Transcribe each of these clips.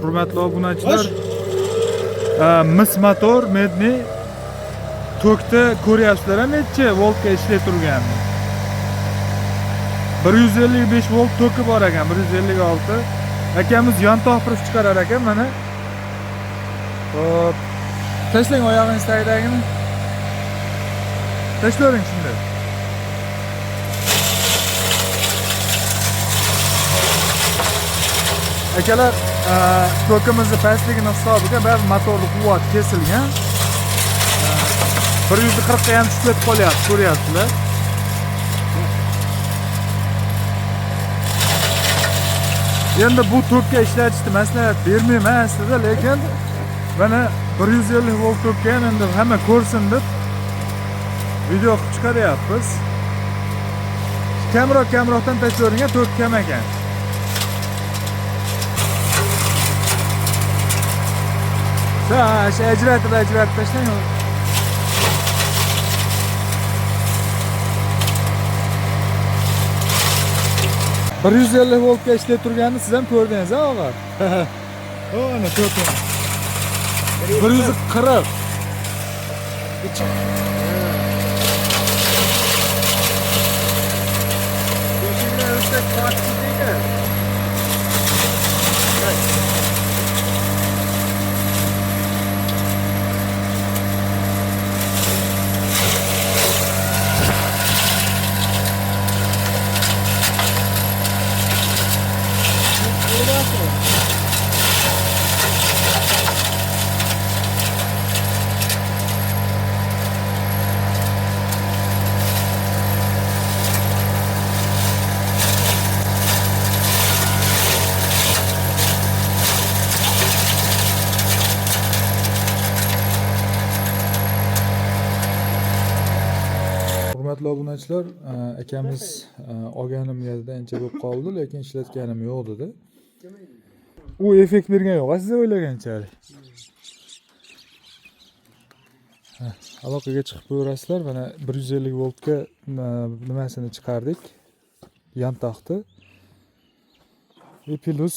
Hurmatli obunachilar, mis motor medni tokda ko'ryapsizlar, necha voltga ishlab turganini. 155 volt toki bor ekan, 156. Akamiz yon topirib chiqarar ekan, mana. Hop. Tashlang oyog'ingiz tagidagini. Tashlang shunday. Akalar, tokimizni pastligini hisobiga ba'zi motorli quvvat kesilgan. 140 ga ham tushib qolyapti, ko'ryapsizlar. Endi bu tokga ishlatishni maslahat bermayman aslida, lekin mana 150 volt tokka endi hamma ko'rsin deb video qilib chiqaryapmiz. Kamroqdan tashlayveringlar, tok kam ekan. Ajratib tashlang. 150 voltga ishlab turganini siz ham ko'rdingiz, og'a. Ana to'pim. 140. Hurmatli obunachilar, akamiz olganim yerda ancha bo'lib qoldi, lekin ishlatganim yo'q dedi. U effekt bergan yo'q, siz o'ylaganchalik. Aloqaga chiqib ko'rasizlar, mana 150 voltga nimasini chiqardik. Yan taxti. Plus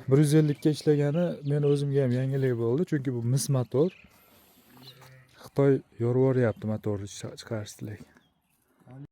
150 ga ishlagani men o'zimga ham yangilik bo'ldi, chunki bu mis motor. Xitoy yorvoryapti motorni chiqarishdi.